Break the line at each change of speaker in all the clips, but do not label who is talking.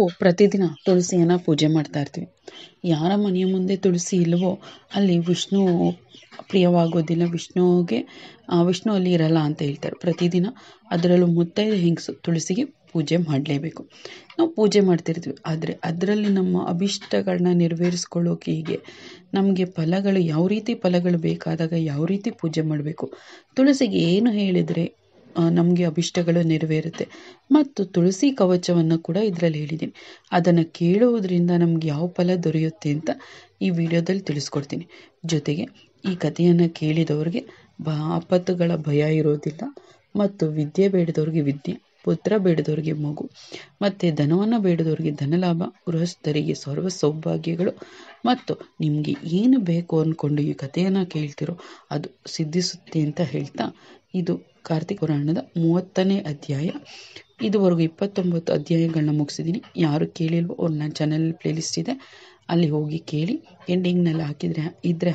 ನಾವು ಪ್ರತಿದಿನ ತುಳಸಿಯನ್ನು ಪೂಜೆ ಮಾಡ್ತಾ ಇರ್ತೀವಿ. ಯಾರ ಮನೆಯ ಮುಂದೆ ತುಳಸಿ ಇಲ್ವೋ ಅಲ್ಲಿ ವಿಷ್ಣು ಪ್ರಿಯವಾಗೋದಿಲ್ಲ, ವಿಷ್ಣು ಅಲ್ಲಿ ಇರಲ್ಲ ಅಂತ ಹೇಳ್ತಾರೆ. ಪ್ರತಿದಿನ ಅದರಲ್ಲೂ ಮುತ್ತೈದೆ ಹೆಂಗಸು ತುಳಸಿಗೆ ಪೂಜೆ ಮಾಡಲೇಬೇಕು. ನಾವು ಪೂಜೆ ಮಾಡ್ತಿರ್ತೀವಿ, ಆದರೆ ಅದರಲ್ಲಿ ನಮ್ಮ ಅಭಿಷ್ಟಗಳನ್ನ ನೆರವೇರಿಸ್ಕೊಳ್ಳೋಕೆ ಹೀಗೆ ನಮಗೆ ಫಲಗಳು ಯಾವ ರೀತಿ ಫಲಗಳು ಬೇಕಾದಾಗ ಯಾವ ರೀತಿ ಪೂಜೆ ಮಾಡಬೇಕು, ತುಳಸಿಗೆ ಏನು ಹೇಳಿದರೆ ನಮಗೆ ಅಭಿಷ್ಟಗಳು ನೆರವೇರುತ್ತೆ, ಮತ್ತು ತುಳಸಿ ಕವಚವನ್ನು ಕೂಡ ಇದರಲ್ಲಿ ಹೇಳಿದ್ದೀನಿ. ಅದನ್ನು ಕೇಳುವುದರಿಂದ ನಮ್ಗೆ ಯಾವ ಫಲ ದೊರೆಯುತ್ತೆ ಅಂತ ಈ ವಿಡಿಯೋದಲ್ಲಿ ತಿಳಿಸ್ಕೊಡ್ತೀನಿ. ಜೊತೆಗೆ ಈ ಕಥೆಯನ್ನು ಕೇಳಿದವ್ರಿಗೆ ಆಪತ್ತುಗಳ ಭಯ ಇರೋದಿಲ್ಲ, ಮತ್ತು ವಿದ್ಯೆ ಬೇಡದವ್ರಿಗೆ ವಿದ್ಯೆ, ಪುತ್ರ ಬೇಡದವ್ರಿಗೆ ಮಗು, ಮತ್ತು ಧನವನ್ನು ಬೇಡದವ್ರಿಗೆ ಧನಲಾಭ, ಗೃಹಸ್ಥರಿಗೆ ಸರ್ವ ಸೌಭಾಗ್ಯಗಳು, ಮತ್ತು ನಿಮಗೆ ಏನು ಬೇಕು ಅಂದ್ಕೊಂಡು ಈ ಕಥೆಯನ್ನು ಕೇಳ್ತಿರೋ ಅದು ಸಿದ್ಧಿಸುತ್ತೆ ಅಂತ ಹೇಳ್ತಾ, ಇದು ಕಾರ್ತಿಕ ಪುರಾಣದ 30ನೇ ಅಧ್ಯಾಯ. ಇದುವರೆಗೂ 29 ಅಧ್ಯಾಯಗಳನ್ನ ಮುಗಿಸಿದ್ದೀನಿ. ಯಾರು ಕೇಳಿಲ್ವೋ ಅವ್ರು ನನ್ನ ಚಾನಲ್ ಪ್ಲೇಲಿಸ್ಟ್ ಇದೆ, ಅಲ್ಲಿ ಹೋಗಿ ಕೇಳಿ. ಎಂಡಿಂಗ್ನಲ್ಲಿ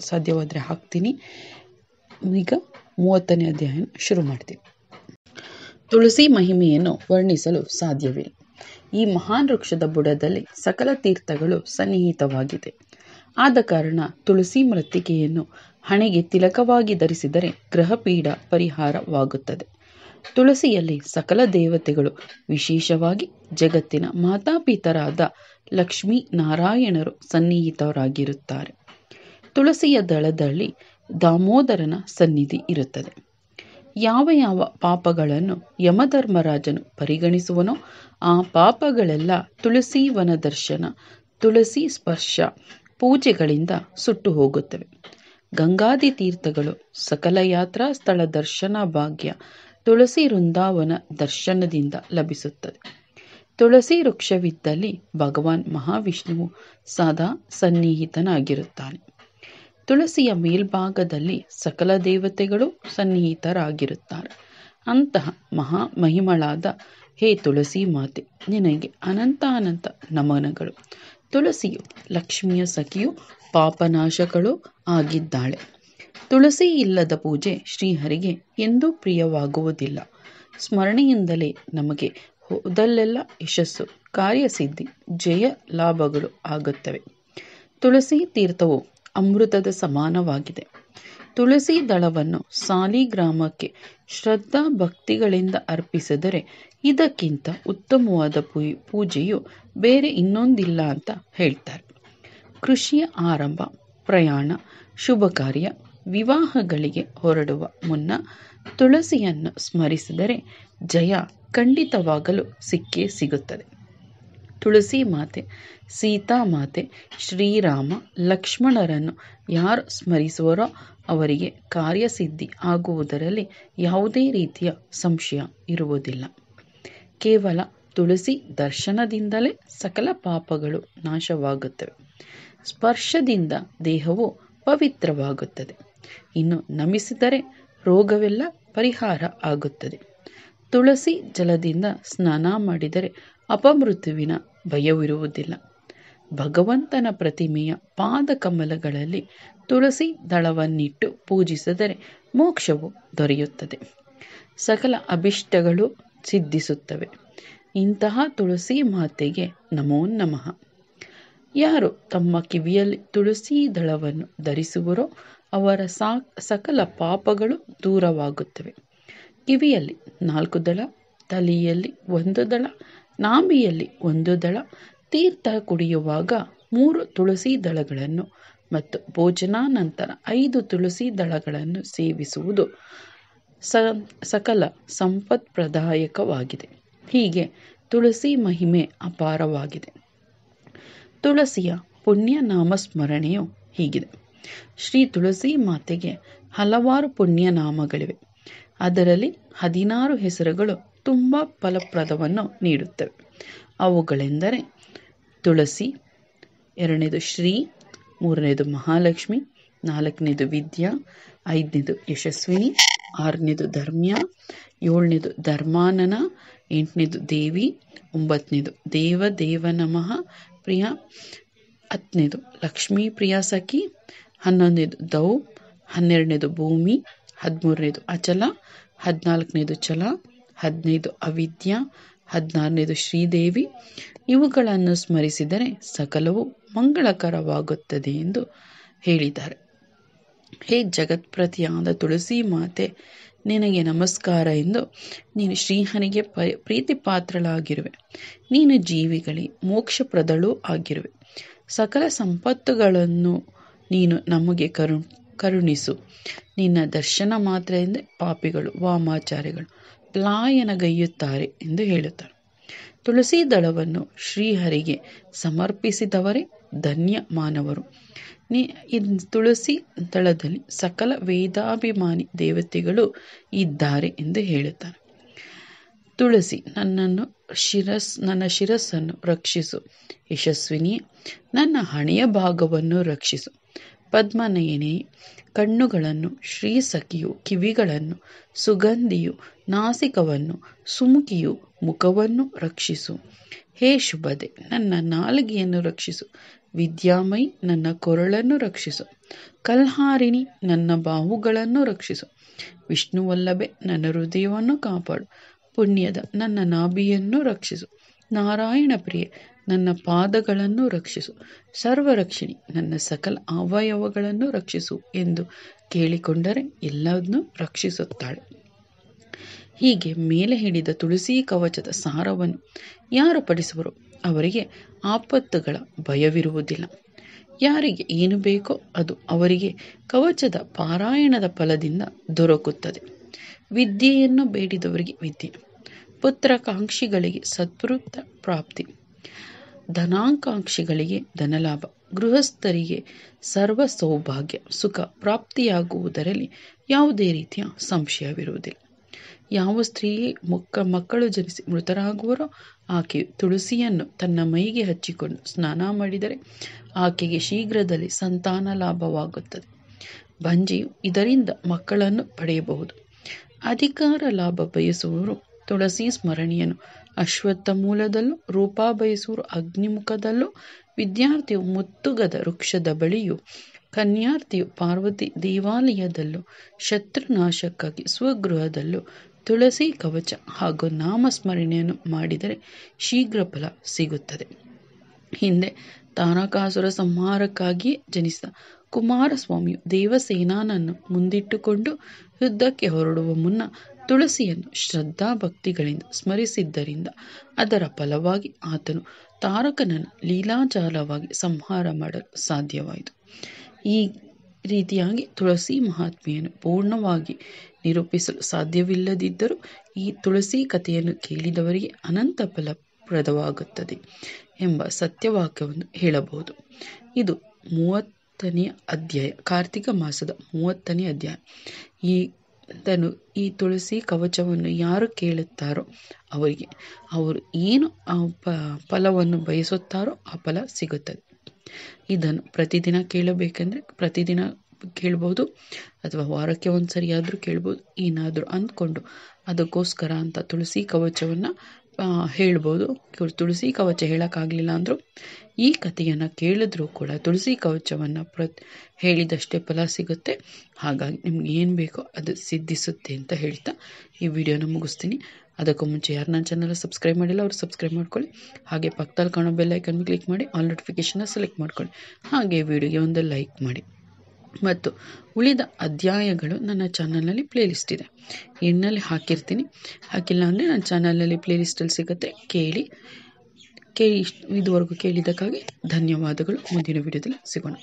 ಸಾಧ್ಯವಾದರೆ ಹಾಕ್ತೀನಿ. ಈಗ 30ನೇ ಅಧ್ಯಾಯ ಶುರು ಮಾಡ್ತೀನಿ. ತುಳಸಿ ಮಹಿಮೆಯನ್ನು ವರ್ಣಿಸಲು ಸಾಧ್ಯವಿಲ್ಲ. ಈ ಮಹಾನ್ ವೃಕ್ಷದ ಬುಡದಲ್ಲಿ ಸಕಲ ತೀರ್ಥಗಳು ಸನ್ನಿಹಿತವಾಗಿದೆ. ಆದ ಕಾರಣ ತುಳಸಿ ಮೃತ್ತಿಕೆಯನ್ನು ಹಣೆಗೆ ತಿಲಕವಾಗಿ ಧರಿಸಿದರೆ ಗ್ರಹಪೀಡ ಪರಿಹಾರವಾಗುತ್ತದೆ. ತುಳಸಿಯಲ್ಲಿ ಸಕಲ ದೇವತೆಗಳು, ವಿಶೇಷವಾಗಿ ಜಗತ್ತಿನ ಮಾತಾಪಿತರಾದ ಲಕ್ಷ್ಮೀ ನಾರಾಯಣರು ಸನ್ನಿಹಿತರಾಗಿರುತ್ತಾರೆ. ತುಳಸಿಯ ದಳದಲ್ಲಿ ದಾಮೋದರನ ಸನ್ನಿಧಿ ಇರುತ್ತದೆ. ಯಾವ ಯಾವ ಪಾಪಗಳನ್ನು ಯಮಧರ್ಮರಾಜನು ಪರಿಗಣಿಸುವನೋ ಆ ಪಾಪಗಳೆಲ್ಲ ತುಳಸಿ ವನ ದರ್ಶನ, ತುಳಸಿ ಸ್ಪರ್ಶ ಪೂಜೆಗಳಿಂದ ಸುಟ್ಟು ಹೋಗುತ್ತವೆ. ಗಂಗಾದಿ ತೀರ್ಥಗಳು, ಸಕಲ ಯಾತ್ರಾ ಸ್ಥಳ ದರ್ಶನ ಭಾಗ್ಯ ತುಳಸಿ ವೃಂದಾವನ ದರ್ಶನದಿಂದ ಲಭಿಸುತ್ತದೆ. ತುಳಸಿ ವೃಕ್ಷವಿದ್ದಲ್ಲಿ ಭಗವಾನ್ ಮಹಾವಿಷ್ಣುವು ಸದಾ ಸನ್ನಿಹಿತನಾಗಿರುತ್ತಾನೆ. ತುಳಸಿಯ ಮೇಲ್ಭಾಗದಲ್ಲಿ ಸಕಲ ದೇವತೆಗಳು ಸನ್ನಿಹಿತರಾಗಿರುತ್ತಾರೆ. ಅಂತಹ ಮಹಿಮಳಾದ ಹೇ ತುಳಸಿ ಮಾತೆ, ನಿನಗೆ ಅನಂತ ನಮನಗಳು. ತುಳಸಿಯು ಲಕ್ಷ್ಮಿಯ ಸಖಿಯು, ಪಾಪನಾಶಕಳು ಆಗಿದ್ದಾಳೆ. ತುಳಸಿ ಇಲ್ಲದ ಪೂಜೆ ಶ್ರೀಹರಿಗೆ ಎಂದೂ ಪ್ರಿಯವಾಗುವುದಿಲ್ಲ. ಸ್ಮರಣೆಯಿಂದಲೇ ನಮಗೆ ಹೋದಲ್ಲೆಲ್ಲ ಯಶಸ್ಸು, ಕಾರ್ಯಸಿದ್ಧಿ, ಜಯ ಲಾಭಗಳು ಆಗುತ್ತವೆ. ತುಳಸಿ ತೀರ್ಥವು ಅಮೃತದ ಸಮಾನವಾಗಿದೆ. ತುಳಸಿ ದಳವನ್ನು ಸಾಲಿಗ್ರಾಮಕ್ಕೆ ಶ್ರದ್ಧಾ ಭಕ್ತಿಗಳಿಂದ ಅರ್ಪಿಸಿದರೆ ಇದಕ್ಕಿಂತ ಉತ್ತಮವಾದ ಪೂಜೆಯು ಬೇರೆ ಇನ್ನೊಂದಿಲ್ಲ ಅಂತ ಹೇಳ್ತಾರೆ. ಕೃಷಿಯ ಆರಂಭ, ಪ್ರಯಾಣ, ಶುಭ ಕಾರ್ಯ, ವಿವಾಹಗಳಿಗೆ ಹೊರಡುವ ಮುನ್ನ ತುಳಸಿಯನ್ನು ಸ್ಮರಿಸಿದರೆ ಜಯ ಖಂಡಿತವಾಗಲು ಸಿಕ್ಕೇ ಸಿಗುತ್ತದೆ. ತುಳಸಿ ಮಾತೆ, ಸೀತಾಮಾತೆ, ಶ್ರೀರಾಮ, ಲಕ್ಷ್ಮಣರನ್ನು ಯಾರು ಸ್ಮರಿಸುವರೋ ಅವರಿಗೆ ಕಾರ್ಯಸಿದ್ಧಿ ಆಗುವುದರಲ್ಲಿ ಯಾವುದೇ ರೀತಿಯ ಸಂಶಯ ಇರುವುದಿಲ್ಲ. ಕೇವಲ ತುಳಸಿ ದರ್ಶನದಿಂದಲೇ ಸಕಲ ಪಾಪಗಳು ನಾಶವಾಗುತ್ತವೆ. ಸ್ಪರ್ಶದಿಂದ ದೇಹವು ಪವಿತ್ರವಾಗುತ್ತದೆ. ಇನ್ನು ನಮಿಸಿದರೆ ರೋಗವೆಲ್ಲ ಪರಿಹಾರ ಆಗುತ್ತದೆ. ತುಳಸಿ ಜಲದಿಂದ ಸ್ನಾನ ಮಾಡಿದರೆ ಅಪಮೃತ್ಯುವಿನ ಭಯವಿರುವುದಿಲ್ಲ. ಭಗವಂತನ ಪ್ರತಿಮೆಯ ಪಾದ ಕಮಲಗಳಲ್ಲಿ ತುಳಸಿ ದಳವನ್ನಿಟ್ಟು ಪೂಜಿಸಿದರೆ ಮೋಕ್ಷವು ದೊರೆಯುತ್ತದೆ. ಸಕಲ ಅಭಿಷ್ಟಗಳು ಸಿದ್ಧಿಸುತ್ತವೆ. ಇಂತಹ ತುಳಸಿ ಮಾತೆಗೆ ನಮೋ ನಮಃ. ಯಾರು ತಮ್ಮ ಕಿವಿಯಲ್ಲಿ ತುಳಸಿ ದಳವನ್ನು ಧರಿಸುವರೋ ಅವರ ಸಕಲ ಪಾಪಗಳು ದೂರವಾಗುತ್ತವೆ. ಕಿವಿಯಲ್ಲಿ 4 ದಳ, ತಲೆಯಲ್ಲಿ 1 ದಳ, ನಾಭಿಯಲ್ಲಿ 1 ದಳ, ತೀರ್ಥ ಕುಡಿಯುವಾಗ 3 ತುಳಸಿ ದಳಗಳನ್ನು ಮತ್ತು ಭೋಜನಾನಂತರ 5 ತುಳಸಿ ದಳಗಳನ್ನು ಸೇವಿಸುವುದು ಸಕಲ ಸಂಪತ್ಪ್ರದಾಯಕವಾಗಿದೆ. ಹೀಗೆ ತುಳಸಿ ಮಹಿಮೆ ಅಪಾರವಾಗಿದೆ. ತುಳಸಿಯ ಪುಣ್ಯ ನಾಮಸ್ಮರಣೆಯು ಹೀಗಿದೆ. ಶ್ರೀ ತುಳಸಿ ಮಾತೆಗೆ ಹಲವಾರು ಪುಣ್ಯ ನಾಮಗಳಿವೆ. ಅದರಲ್ಲಿ 16 ಹೆಸರುಗಳು ತುಂಬ ಫಲಪ್ರದವನ್ನು ನೀಡುತ್ತವೆ. ಅವುಗಳೆಂದರೆ ತುಳಸಿ, 2ನೇದು ಶ್ರೀ, 3ನೇದು ಮಹಾಲಕ್ಷ್ಮಿ, 4ನೇದು ವಿದ್ಯಾ, 5ನೇದು ಯಶಸ್ವಿನಿ, 6ನೇದು ಧರ್ಮ್ಯ, 7ನೇದು ಧರ್ಮಾನನ, 8ನೇದು ದೇವಿ, 9ನೇದು ದೇವ ನಮಃ ಪ್ರಿಯ, 10ನೇದು ಲಕ್ಷ್ಮೀ ಪ್ರಿಯ ಸಖಿ, 11ನೇದು ದೌ, 12ನೇದು ಭೂಮಿ, 13ನೇದು ಅಚಲ, 14ನೇದು ಚಲ, 15 ಅವಿದ್ಯಾ, 16ನೇದು ಶ್ರೀದೇವಿ, ಇವುಗಳನ್ನು ಸ್ಮರಿಸಿದರೆ ಸಕಲವೂ ಮಂಗಳಕರವಾಗುತ್ತದೆ ಎಂದು ಹೇಳಿದ್ದಾರೆ. ಹೇ ಜಗತ್ಪ್ರತಿಯಾದ ತುಳಸಿ ಮಾತೆ, ನಿನಗೆ ನಮಸ್ಕಾರ ಎಂದು ನೀನು ಶ್ರೀಹರಿಗೆ ಪ್ರೀತಿ ಪಾತ್ರಳಾಗಿರುವೆ. ನೀನು ಜೀವಿಗಳಿಗೆ ಮೋಕ್ಷಪ್ರದಳೂ ಆಗಿರುವೆ. ಸಕಲ ಸಂಪತ್ತುಗಳನ್ನು ನೀನು ನಮಗೆ ಕರುಣಿಸು. ನಿನ್ನ ದರ್ಶನ ಮಾತ್ರದಿಂದ ಪಾಪಿಗಳು ವಾಮಾಚಾರಿಗಳು ಪಲಾಯನಗೈಯುತ್ತಾರೆ ಎಂದು ಹೇಳುತ್ತಾರೆ. ತುಳಸಿ ದಳವನ್ನು ಶ್ರೀಹರಿಗೆ ಸಮರ್ಪಿಸಿದವರೇ ಧನ್ಯ ಮಾನವರು. ತುಳಸಿ ದಳದಲ್ಲಿ ಸಕಲ ವೇದಾಭಿಮಾನಿ ದೇವತೆಗಳು ಇದ್ದಾರೆ ಎಂದು ಹೇಳುತ್ತಾರೆ. ತುಳಸಿ ನನ್ನ ಶಿರಸ್ಸನ್ನು ರಕ್ಷಿಸು. ಯಶಸ್ವಿನಿಯೇ, ನನ್ನ ಹಣೆಯ ಭಾಗವನ್ನು ರಕ್ಷಿಸು. ಪದ್ಮನಯನೆಯೇ, ಕಣ್ಣುಗಳನ್ನು, ಶ್ರೀಸಖಿಯು ಕಿವಿಗಳನ್ನು, ಸುಗಂಧಿಯು ನಾಸಿಕವನ್ನು, ಸುಮುಖಿಯು ಮುಖವನ್ನು ರಕ್ಷಿಸು. ಹೇ ಶುಭದೆ, ನನ್ನ ನಾಲಿಗೆಯನ್ನು ರಕ್ಷಿಸು. ವಿದ್ಯಾಮಯಿ, ನನ್ನ ಕೊರಳನ್ನು ರಕ್ಷಿಸು. ಕಲ್ಹಾರಿಣಿ, ನನ್ನ ಬಾಹುಗಳನ್ನು ರಕ್ಷಿಸು. ವಿಷ್ಣುವಲ್ಲಭೆ, ನನ್ನ ಹೃದಯವನ್ನು ಕಾಪಾಡು. ಪುಣ್ಯದ, ನನ್ನ ನಾಭಿಯನ್ನು ರಕ್ಷಿಸು. ನಾರಾಯಣ ಪ್ರಿಯೆ, ನನ್ನ ಪಾದಗಳನ್ನು ರಕ್ಷಿಸು. ಸರ್ವರಕ್ಷಿಣಿ, ನನ್ನ ಸಕಲ ಅವಯವಗಳನ್ನು ರಕ್ಷಿಸು ಎಂದು ಕೇಳಿಕೊಂಡರೆ ಎಲ್ಲವನ್ನೂ ರಕ್ಷಿಸುತ್ತಾಳೆ. ಹೀಗೆ ಮೇಲೆ ಹೇಳಿದ ತುಳಸಿ ಕವಚದ ಸಾರವನ್ನು ಯಾರು ಪಠಿಸುವರೋ ಅವರಿಗೆ ಆಪತ್ತುಗಳ ಭಯವಿರುವುದಿಲ್ಲ. ಯಾರಿಗೆ ಏನು ಬೇಕೋ ಅದು ಅವರಿಗೆ ಕವಚದ ಪಾರಾಯಣದ ಫಲದಿಂದ ದೊರಕುತ್ತದೆ. ವಿದ್ಯೆಯನ್ನು ಬೇಡಿದವರಿಗೆ ವಿದ್ಯೆ, ಪುತ್ರಕಾಂಕ್ಷಿಗಳಿಗೆ ಸತ್ಪುತ್ರ ಪ್ರಾಪ್ತಿ, ಧನಾಕಾಂಕ್ಷಿಗಳಿಗೆ ಧನಲಾಭ, ಗೃಹಸ್ಥರಿಗೆ ಸರ್ವ ಸೌಭಾಗ್ಯ ಸುಖ ಪ್ರಾಪ್ತಿಯಾಗುವುದರಲ್ಲಿ ಯಾವುದೇ ರೀತಿಯ ಸಂಶಯವಿರುವುದಿಲ್ಲ. ಯಾವ ಸ್ತ್ರೀಯೇ ಮಕ್ಕಳು ಜನಿಸಿ ಮೃತರಾಗುವರೋ ಆಕೆಯು ತುಳಸಿಯನ್ನು ತನ್ನ ಮೈಗೆ ಹಚ್ಚಿಕೊಂಡು ಸ್ನಾನ ಮಾಡಿದರೆ ಆಕೆಗೆ ಶೀಘ್ರದಲ್ಲಿ ಸಂತಾನ ಲಾಭವಾಗುತ್ತದೆ. ಬಂಜೆಯು ಇದರಿಂದ ಮಕ್ಕಳನ್ನು ಪಡೆಯಬಹುದು. ಅಧಿಕಾರ ಲಾಭ ಬಯಸುವವರು ತುಳಸಿ ಸ್ಮರಣೆಯನ್ನು ಅಶ್ವತ್ಥ ಮೂಲದಲ್ಲೂ, ರೂಪ ಬಯಸುವರು ಅಗ್ನಿಮುಖದಲ್ಲೂ, ವಿದ್ಯಾರ್ಥಿಯು ಮುತ್ತುಗದ ವೃಕ್ಷದ ಬಳಿಯೂ, ಕನ್ಯಾರ್ಥಿಯು ಪಾರ್ವತಿ ದೇವಾಲಯದಲ್ಲೂ, ಶತ್ರುನಾಶಕ್ಕಾಗಿ ಸ್ವಗೃಹದಲ್ಲೂ ತುಳಸಿ ಕವಚ ಹಾಗೂ ನಾಮಸ್ಮರಣೆಯನ್ನು ಮಾಡಿದರೆ ಶೀಘ್ರ ಫಲ ಸಿಗುತ್ತದೆ. ಹಿಂದೆ ತಾರಕಾಸುರ ಸಂಹಾರಕ್ಕಾಗಿಯೇ ಜನಿಸಿದ ಕುಮಾರಸ್ವಾಮಿಯು ದೇವಸೇನನನ್ನು ಮುಂದಿಟ್ಟುಕೊಂಡು ಯುದ್ಧಕ್ಕೆ ಹೊರಡುವ ಮುನ್ನ ತುಳಸಿಯನ್ನು ಶ್ರದ್ಧಾಭಕ್ತಿಗಳಿಂದ ಸ್ಮರಿಸಿದ್ದರಿಂದ ಅದರ ಫಲವಾಗಿ ಆತನು ತಾರಕನನ್ನು ಲೀಲಾಜಾಲವಾಗಿ ಸಂಹಾರ ಮಾಡಲು ಸಾಧ್ಯವಾಯಿತು. ಈ ರೀತಿಯಾಗಿ ತುಳಸಿ ಮಹಾತ್ಮೆಯನ್ನು ಪೂರ್ಣವಾಗಿ ನಿರೂಪಿಸಲು ಸಾಧ್ಯವಿಲ್ಲದಿದ್ದರೂ ಈ ತುಳಸಿ ಕಥೆಯನ್ನು ಕೇಳಿದವರಿಗೆ ಅನಂತ ಫಲಪ್ರದವಾಗುತ್ತದೆ ಎಂಬ ಸತ್ಯವಾಕ್ಯವನ್ನು ಹೇಳಬಹುದು. ಇದು 30ನೇ ಅಧ್ಯಾಯ, ಕಾರ್ತಿಕ ಮಾಸದ 30ನೇ ಅಧ್ಯಾಯ. ಈ ತುಳಸಿ ಕವಚವನ್ನು ಯಾರು ಕೇಳುತ್ತಾರೋ ಅವರಿಗೆ ಅವರು ಏನು ಫಲವನ್ನು ಬಯಸುತ್ತಾರೋ ಆ ಫಲ ಸಿಗುತ್ತದೆ. ಇದನ್ನು ಪ್ರತಿದಿನ ಕೇಳಬೇಕೆಂದರೆ ಪ್ರತಿದಿನ ಕೇಳ್ಬೋದು, ಅಥವಾ ವಾರಕ್ಕೆ ಒಂದ್ಸರಿ ಆದರೂ ಕೇಳ್ಬೋದು. ಏನಾದರೂ ಅಂದ್ಕೊಂಡು ಅದಕ್ಕೋಸ್ಕರ ಅಂತ ತುಳಸಿ ಕವಚವನ್ನು ಹೇಳ್ಬೋದು. ತುಳಸಿ ಕವಚ ಹೇಳೋಕ್ಕಾಗಲಿಲ್ಲ ಅಂದರೂ ಈ ಕಥೆಯನ್ನು ಕೇಳಿದ್ರೂ ಕೂಡ ತುಳಸಿ ಕವಚವನ್ನು ಹೇಳಿದಷ್ಟೇ ಫಲ ಸಿಗುತ್ತೆ. ಹಾಗಾಗಿ ನಿಮ್ಗೆ ಏನು ಬೇಕೋ ಅದು ಸಿದ್ಧಿಸುತ್ತೆ ಅಂತ ಹೇಳ್ತಾ ಈ ವಿಡಿಯೋನ ಮುಗಿಸ್ತೀನಿ. ಅದಕ್ಕೂ ಮುಂಚೆ ಯಾರು ನನ್ನ ಚಾನಲ್ ಸಬ್ಸ್ಕ್ರೈಬ್ ಮಾಡಿಲ್ಲ ಅವರು ಸಬ್ಸ್ಕ್ರೈಬ್ ಮಾಡ್ಕೊಳ್ಳಿ. ಹಾಗೆ ಪಕ್ಕದಲ್ಲಿ ಕಾಣೋ ಬೆಲ್ ಐಕನ್ ಕ್ಲಿಕ್ ಮಾಡಿ ಆಲ್ ನೋಟಿಫಿಕೇಶನ್ನ ಸೆಲೆಕ್ಟ್ ಮಾಡ್ಕೊಳ್ಳಿ. ಹಾಗೆ ವಿಡಿಯೋಗೆ ಒಂದು ಲೈಕ್ ಮಾಡಿ. ಮತ್ತು ಉಳಿದ ಅಧ್ಯಾಯಗಳು ನನ್ನ ಚಾನಲ್ನಲ್ಲಿ ಪ್ಲೇಲಿಸ್ಟ್ ಇದೆ, ಎಂಡ್ನಲ್ಲಿ ಹಾಕಿರ್ತೀನಿ. ಹಾಕಿಲ್ಲ ಅಂದರೆ ನನ್ನ ಚಾನಲ್ನಲ್ಲಿ ಪ್ಲೇಲಿಸ್ಟಲ್ಲಿ ಸಿಗುತ್ತೆ. ಕೇಳಿ ಇದುವರೆಗೂ ಕೇಳಿದ್ದಕ್ಕಾಗಿ ಧನ್ಯವಾದಗಳು. ಮುಂದಿನ ವಿಡಿಯೋದಲ್ಲಿ ಸಿಗೋಣ.